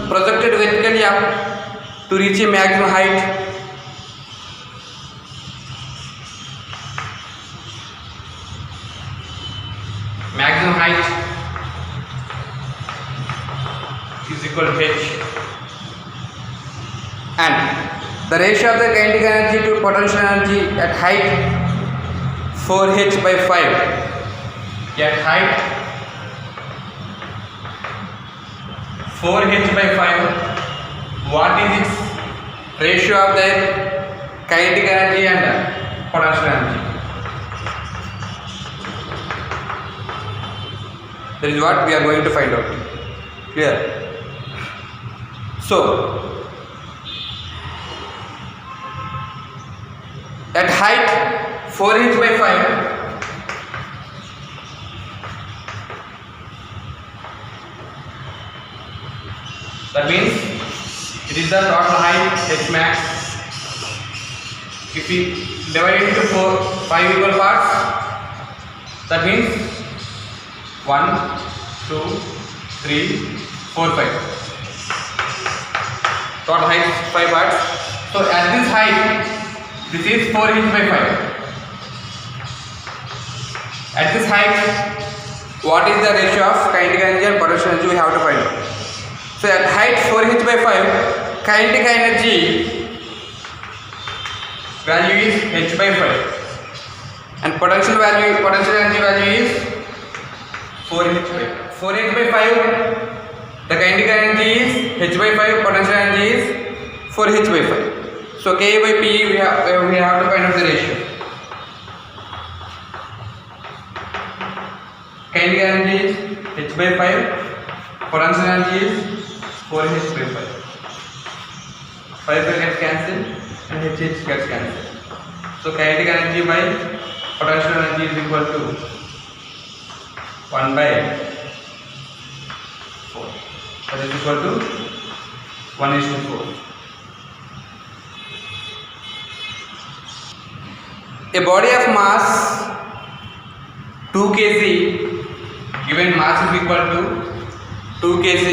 projected vertically up to reach a maximum height. Maximum height is equal to h, and the ratio of the kinetic energy to potential energy at height 4h by 5. At height 4h by 5, what is its ratio of the kinetic energy and potential energy? That is what we are going to find out. Clear? So, at height 4h by 5, that means it is the total height h max. If we divide it into 5 equal parts, that means 1, 2, 3, 4, 5. Total height 5 parts. So at this height, this is 4h by 5. At this height, what is the ratio of kinetic energy and potential energy? We have to find out. So at height 4h by 5, kinetic energy value is h by 5, and potential energy value is 4h by 5. The kinetic energy is h by 5, potential energy is 4h by 5. So K by P we have to find out the ratio. Kinetic energy is h by 5, potential energy is 4h by 5. 5 gets cancelled and h gets cancelled. So kinetic energy by potential energy is equal to 1 by 4. That is equal to 1:4. A body of mass 2 kg, given mass is equal to 2 kg,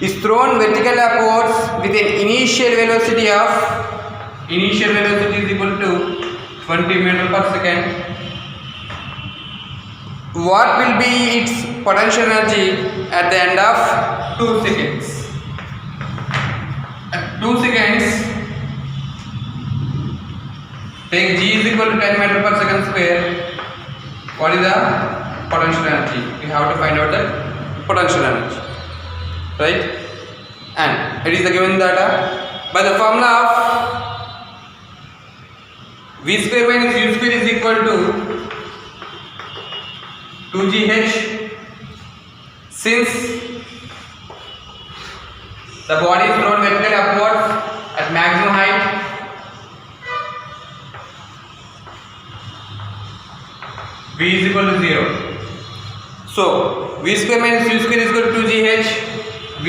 is thrown vertically upwards with an initial velocity is equal to 20 meters per second. What will be its potential energy at the end of 2 seconds? At 2 seconds, take g is equal to 10 meters per second square. What is the potential energy? We have to find out the potential energy, right? And it is the given data by the formula of v square minus u square is equal to 2gh. Since the body is thrown vertically upwards at maximum height, v is equal to 0. So v square minus u square is equal to 2gh. V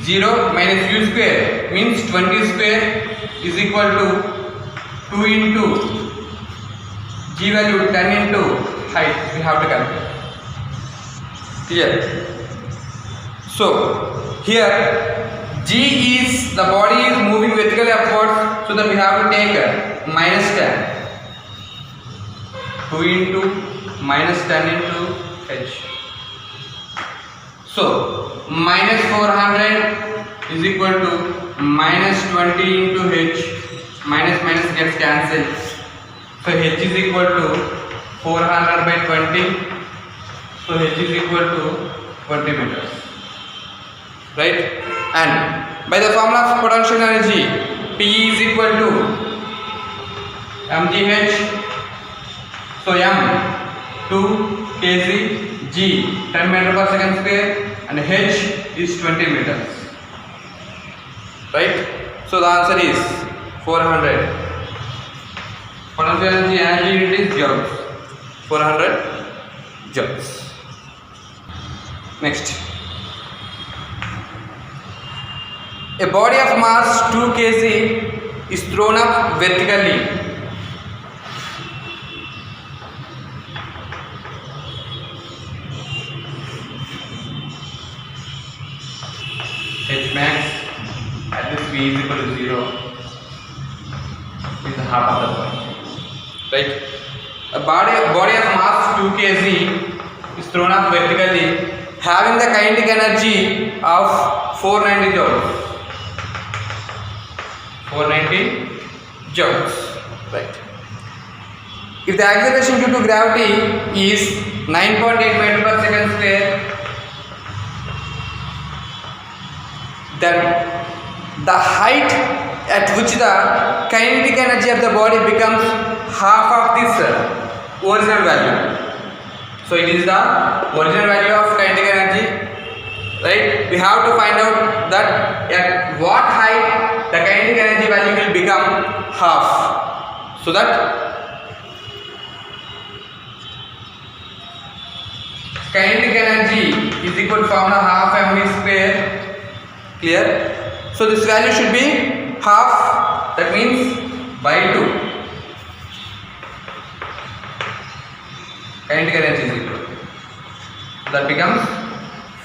0 minus u square means 20 square is equal to 2 into g value 10 into height. We have to calculate. Clear? So here g is the body is moving vertically upwards, so that we have to take minus 10. 2 into minus 10 into h. So minus 400 is equal to minus 20 into h. Minus gets cancelled. So h is equal to 400 by 20. So h is equal to 20 meters. Right? And by the formula of potential energy, P is equal to mgh. So m 2 kg, g 10 meters per second square, and h is 20 meters. Right? So the answer is 400. Potential energy unit is joules. 400 joules. Next, a body of mass 2 kg is thrown up vertically. V is equal to 0 is half of the body. Right? A body of mass 2 kg is thrown up vertically, having the kinetic energy of 490 joules. 490 joules. Right. If the acceleration due to gravity is 9.8 meter per second square, then the height at which the kinetic energy of the body becomes half of this original value. So it is the original value of kinetic energy, right? We have to find out that at what height the kinetic energy value will become half, so that kinetic energy is equal to formula half mv square. Clear? So this value should be half, that means by 2. Kinetic energy is equal, that becomes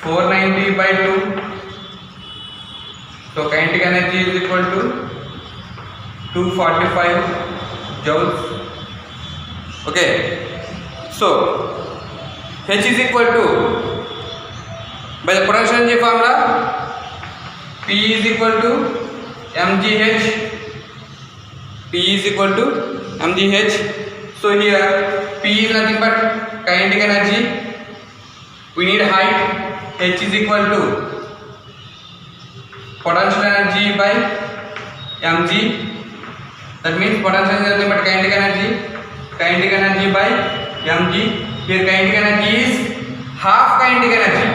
490 by 2. So kinetic energy is equal to 245 joules. Okay, so H is equal to, by the potential energy formula, P is equal to mgh. P is equal to mgh. So here P is nothing but kinetic energy. We need height. H is equal to potential energy by mg. That means potential energy is nothing but kinetic energy. Kinetic energy by mg. Here kinetic energy is half kinetic energy.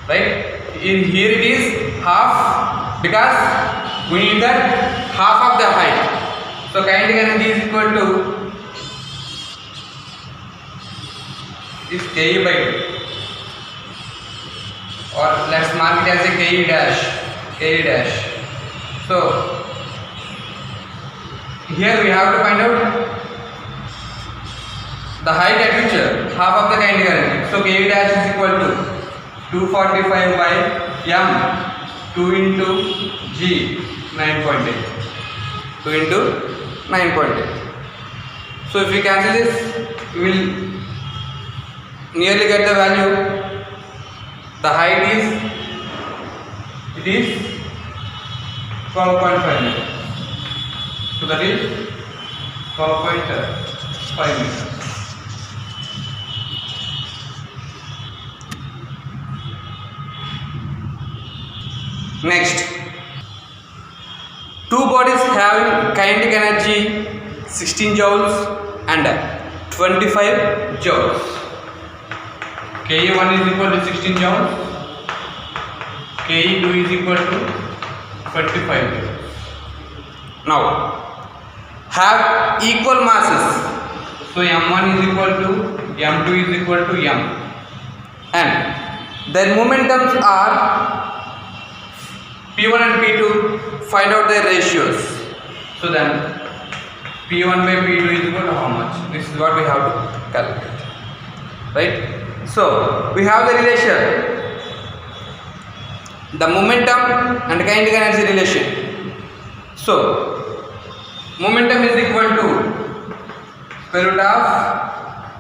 Right? Here it is half, because we need that half of the height. So kinetic energy is equal to is Ke by 2, or let's mark it as a Ke dash. Ke dash. So here we have to find out the height at which half of the kinetic energy. So Ke dash is equal to 245 by m 2 into g 9.8. 2 into 9.8. So if we cancel this, we will nearly get the value. The height is 12.5 meters. So that is 12.5 meters. Next, two bodies having kinetic energy 16 joules and 25 joules. Ke1 is equal to 16 joules, Ke2 is equal to 25 joules. Now, have equal masses. So m1 is equal to m2 is equal to m, and their momentums are P1 and P2. Find out their ratios. So then P1 by P2 is equal to how much? This is what we have to calculate, right? So we have the relation, the momentum and kinetic energy relation. So momentum is equal to square root of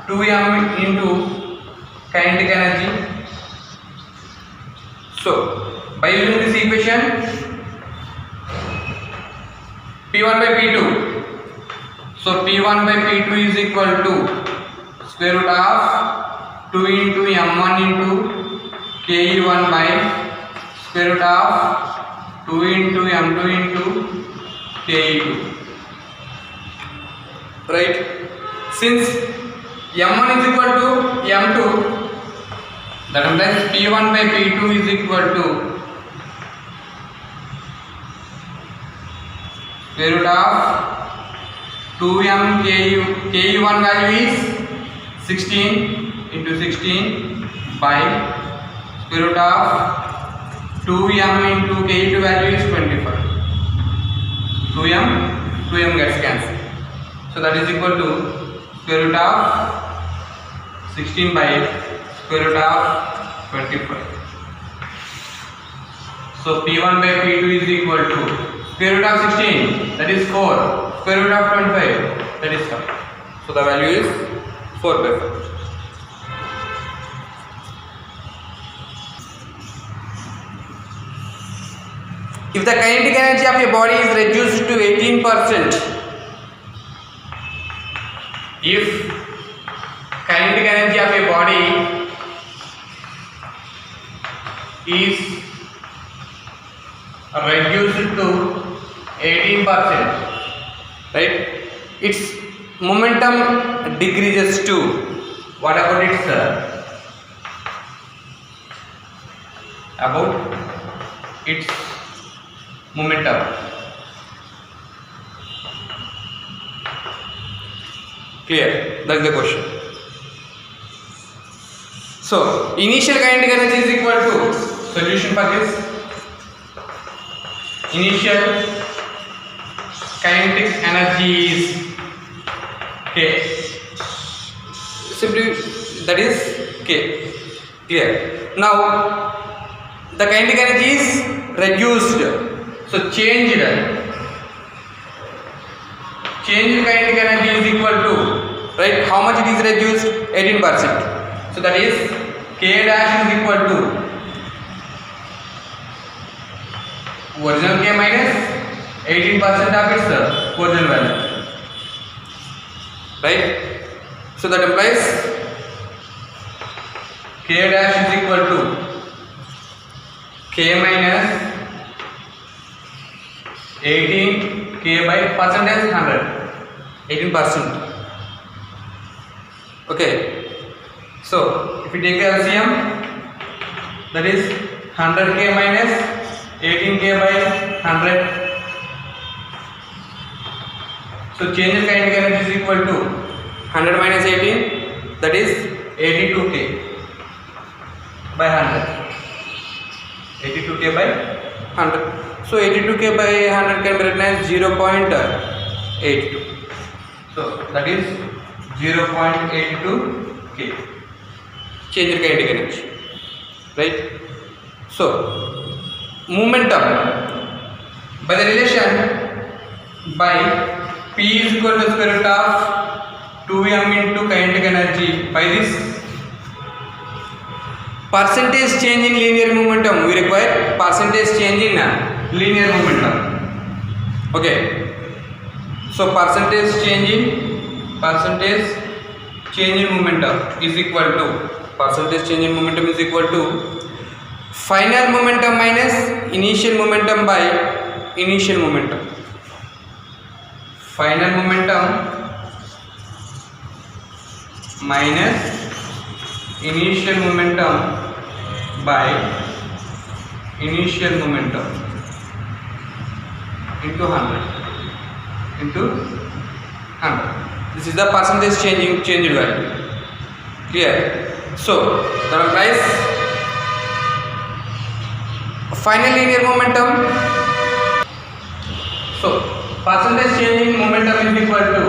2m into kinetic energy. So by using this equation, P1 by P2, so P1 by P2 is equal to square root of 2 into m1 into Ke1 by square root of 2 into m2 into Ke2. Right? Since m1 is equal to m2, that implies P1 by P2 is equal to square root of 2m Ke1 value is 16 into 16 by square root of 2m into Ke2 value is 25. 2m gets cancelled. So that is equal to square root of 16 by square root of 25. So P1 by P2 is equal to square root of 16, that is 4, square root of 25, that is 5. So the value is 4 by 5. If the kinetic energy of a body is reduced to 18%, if kinetic energy of a body is reduced to 18%, right, its momentum decreases to, what about its momentum? Clear? That's the question. So initial kinetic energy is equal to, solution for this, initial kinetic energy is K, simply that is K. Clear? Now the kinetic energy is reduced, so changed kinetic energy is equal to, right, how much it is reduced? 18%. So that is K dash is equal to original K minus 18% of its original value, right? So that implies K dash is equal to K minus 18 K by percentage 100, 18%. Okay, so if we take the LCM, that is 100K minus 18K by 100. So change in kinetic energy is equal to 100 minus 18, that is 82K by 100. 82K by 100. So 82K by 100 can be written as 0.82. So that is 0.82K change in kinetic energy, right? So momentum by the relation by P is equal to square root of 2m into kinetic energy by this percentage change in linear momentum. We require percentage change in linear momentum. Okay, so percentage change in momentum is equal to, percentage change in momentum is equal to final momentum minus initial momentum by initial momentum. Final momentum minus initial momentum by initial momentum into 100 into 100. This is the percentage changed value. Clear? So that implies final linear momentum. So percentage change in momentum is equal to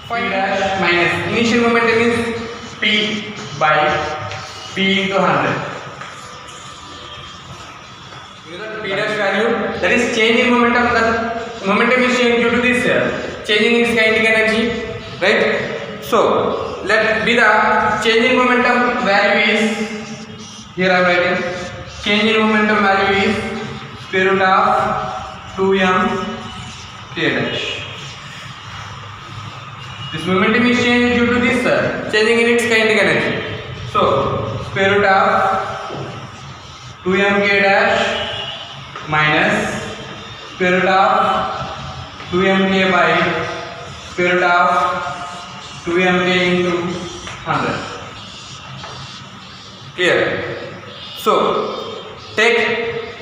P dash minus initial momentum is P by P into 100. You know the P dash value, that is change in momentum. That momentum is changed due to this changing its kinetic energy, right? So let be the change in momentum value is, here I am writing, change in momentum value is square root of 2m K dash. This momentum is changed due to this changing in its kinetic energy. So square root of 2m K dash minus square root of 2m K by square root of 2m K into 100. Clear? So take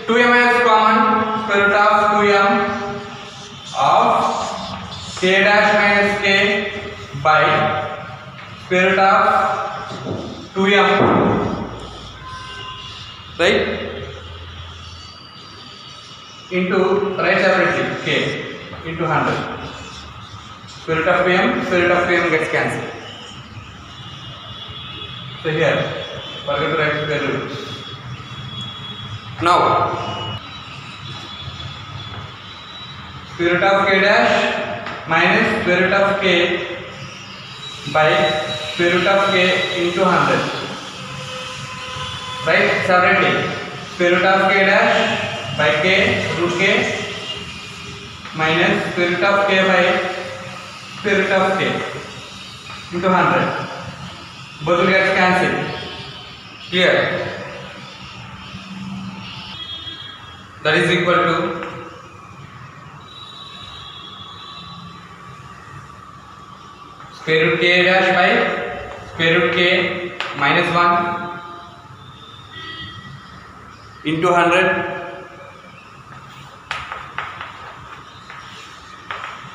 2m as common, square root of 2m of K dash minus K by square root of 2m, right, into, write separately, K into 100. Square root of 2m gets cancelled. So here, forget to write square root. Now square root of k dash minus square root of k by square root of k into 100. Right, separately square root of k dash by k root k minus square root of k by square root of k into 100. Both will get cancelled. Here that is equal to square root k dash by square root k minus 1 into 100.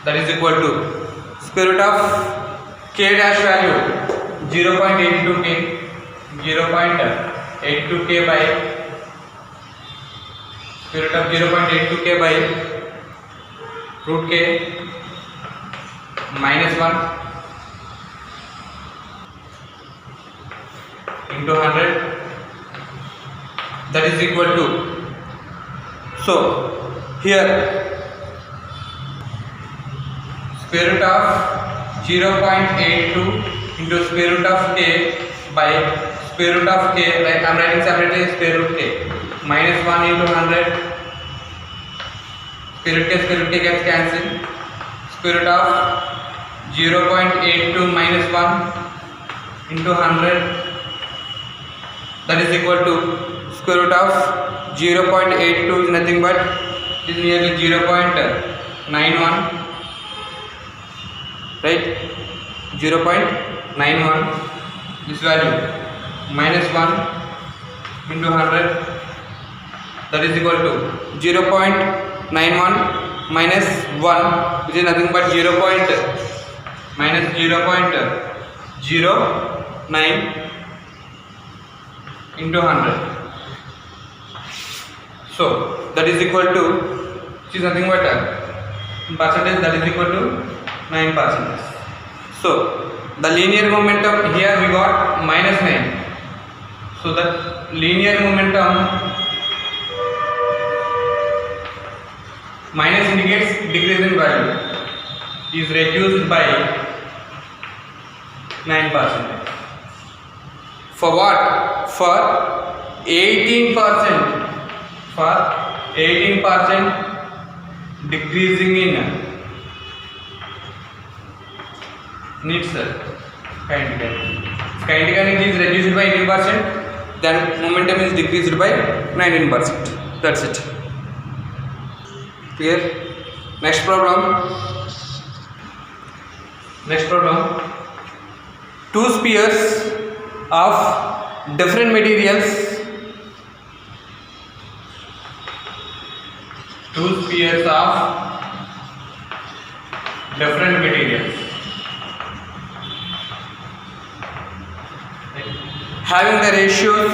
That is equal to square root of k dash value 0.82k by square root of 0.82k by root k minus 1 into 100. That is equal to, so here square root of 0.82 into square root of k by square root of k, right? I am writing separately square root k minus 1 into 100. Square root k gets cancelled. Square root of 0.82 minus 1 into 100. That is equal to square root of 0.82 is nothing but is nearly 0.91, right? 0.91 this value minus 1 into 100. That is equal to 0.91 minus 1, which is nothing but 0.09 into 100. So that is equal to, which is nothing but in percentage, that is equal to 9%. So the linear momentum here we got minus 9. So the linear momentum minus indicates decrease in value is reduced by 9%. For what? For 18%. For 18% decreasing in needs kinetic energy is reduced by 18%, then momentum is decreased by 19%. That's it. Clear? Next problem. Two spheres of different materials. Two spheres of different materials having the ratios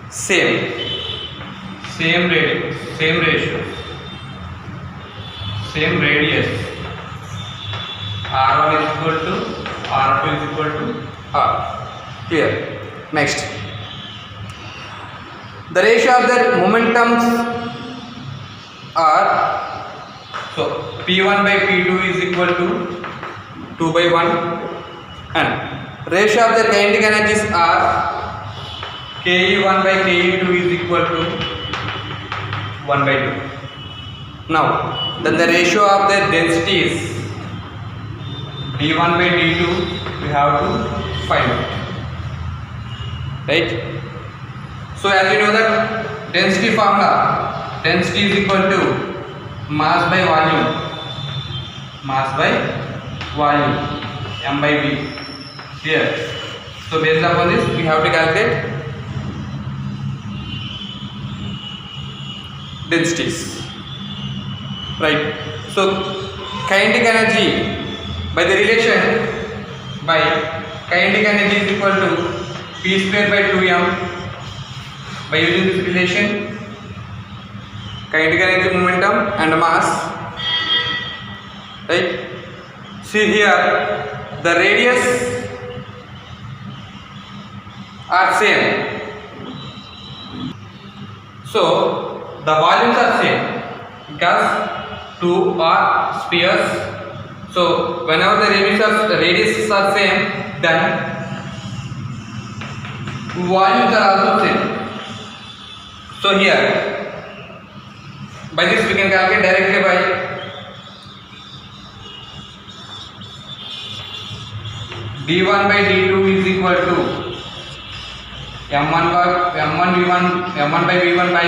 same radius. R1 is equal to R2 is equal to R. Clear? Next, the ratio of their momentums are, so P1 by P2 is equal to 2 by 1, and ratio of their kinetic energies are Ke1 by Ke2 is equal to 1 by 2. Now then the ratio of their densities d1 by d2 we have to find out, right? So as you know that density formula, density is equal to mass by volume, m by v. Here, so based upon this we have to calculate densities, right? So kinetic energy by the relation by kinetic energy is equal to p square by 2m. By using this relation, kinetic energy, momentum and mass, right? See here, the radius are same. So So the volumes are same because two are spheres. So whenever the radiuses are same, then volumes are also same. So here by this we can calculate directly by d1 by d2 is equal to m1 by v1 by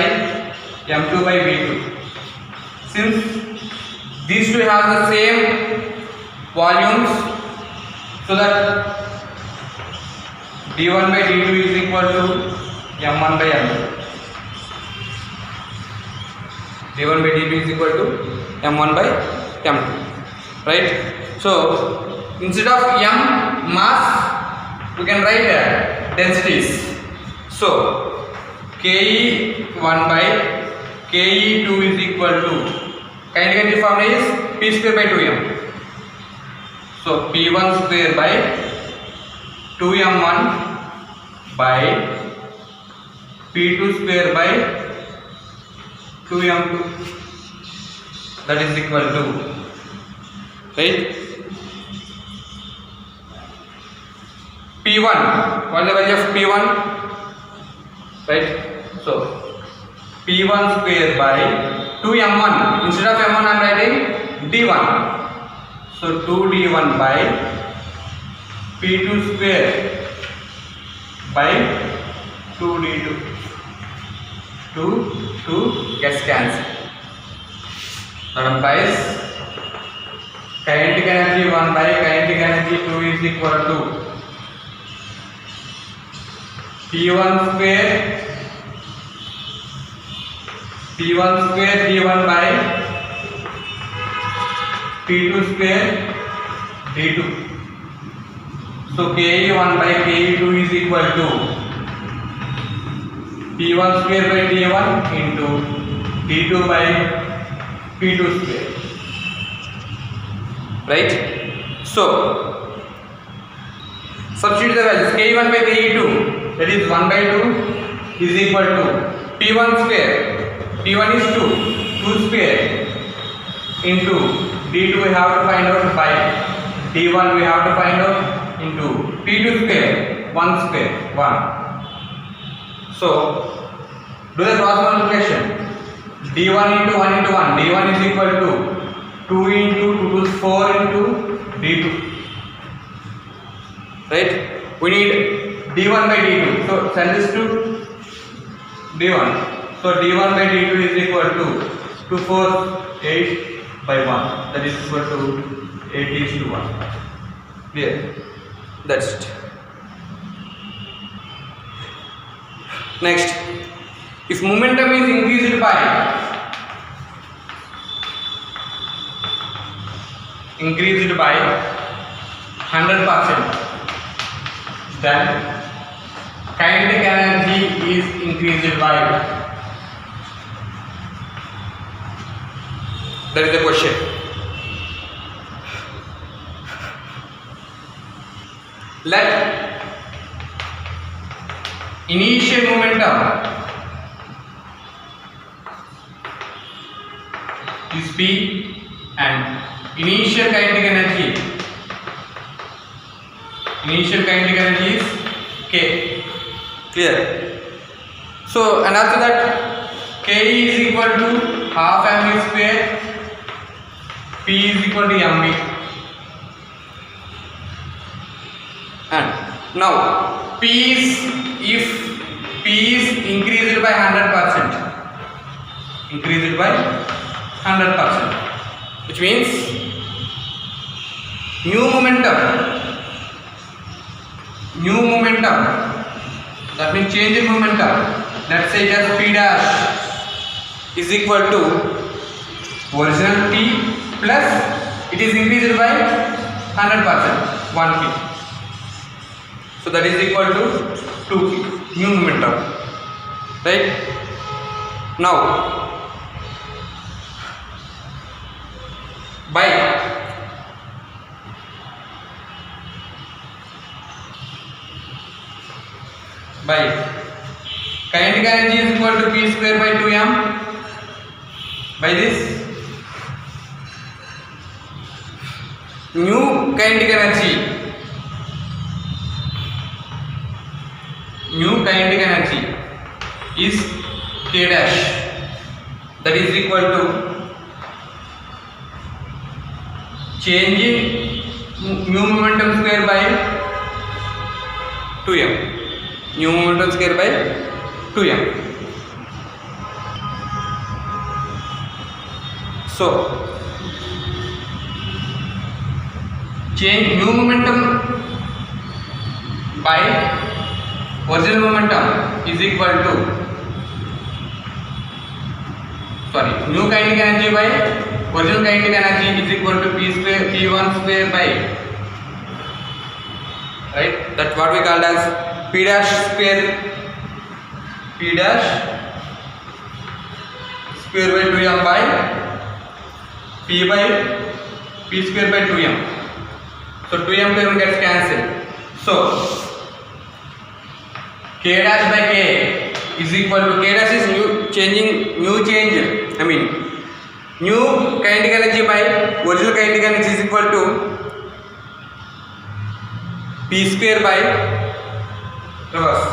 m2 by v2. Since these two have the same volumes, so that d1 by d2 is equal to m1 by m2. d1 by d2 is equal to m1 by m2, right? So instead of m mass, we can write densities. So Ke1 by Ke2 is equal to, kinetic energy formula is P square by 2m. So P1 square by 2m1 by P2 square by 2m2, that is equal to, right? P1, what is the value of P1? Right? So P1 square by 2m1, instead of m1 I am writing d1. So 2d1 by P2 square by 2d2. 2 gets cancelled. That implies kinetic energy 1 by kinetic energy 2 is equal to P1 square d1 by P2 square d2. So Ke1 by Ke2 is equal to P1 square by d1 into d2 by P2 square, right? So substitute the values. Ke1 by Ke2, that is 1 by 2 is equal to P1 square, P1 is 2 square into d2 we have to find out by d1 we have to find out into P2 square 1 square 1. So do the cross multiplication. d1 into 1 into 1, d1 is equal to 2 into 2 to 4 into d2, right? We need d1 by d2, so send this to d1. So d1 by d2 is equal to 2 4 8 by 1, that is equal to 8 is to 1. Clear? That's it. Next, if momentum is increased by 100%, then kinetic energy is increased by, that is the question. Let initial momentum is P and initial kinetic energy is K. Clear? So and after that K is equal to half mv square, P is equal to mv. And now if P is increased by 100%, which means new momentum, that means change in momentum, let's say just P dash is equal to original P plus it is increased by 100%, 1P. So that is equal to 2P, new momentum, right? Now by kinetic energy is equal to p square by 2m by this new kinetic energy is k dash, that is equal to change in new momentum square by 2m, new momentum square by 2m. So change new momentum by original momentum is equal to new kinetic energy by original kinetic energy is equal to p1 square by, right, that's what we called as p dash square by 2m by p square by 2m. So 2m gets cancelled. So k dash by k is equal to, k dash is new kinetic energy by original kinetic energy is equal to p square by reverse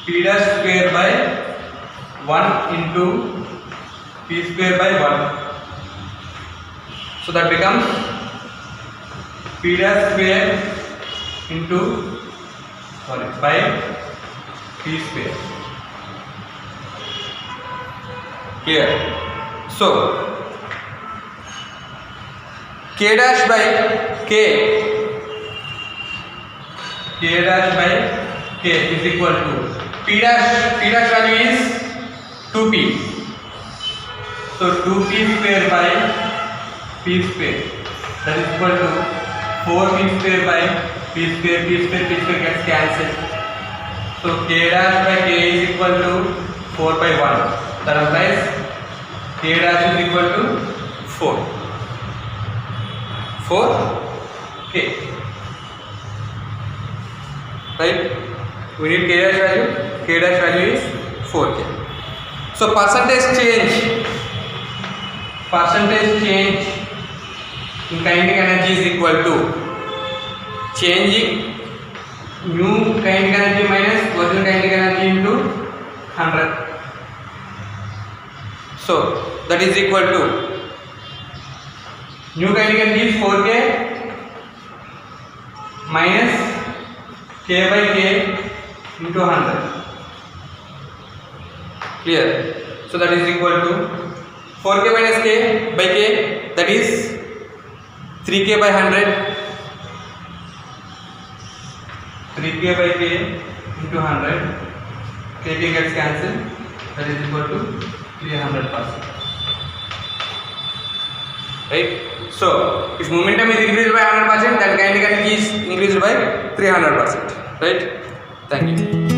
p dash square by 1 into p square by 1. So that becomes p dash square into by p square. Here, so k dash by k is equal to p dash value is 2p, so 2p square by p square, that is equal to 4p square by p square gets cancelled. So k dash by k is equal to 4 by 1, that implies k dash is equal to 4k, right? We need k dash value is 4k. So percentage change in kinetic energy is equal to changing new kinetic energy minus original kinetic energy into 100. So that is equal to new kinetic energy is 4k minus k by k into 100. Clear? So that is equal to 4k minus k by k, that is 3k by 100. 3k by k into 100, k gets cancelled, that is equal to 300%. Right? So if momentum is increased by 100%, that kinetic energy is increased by 300%. Right? Thank you.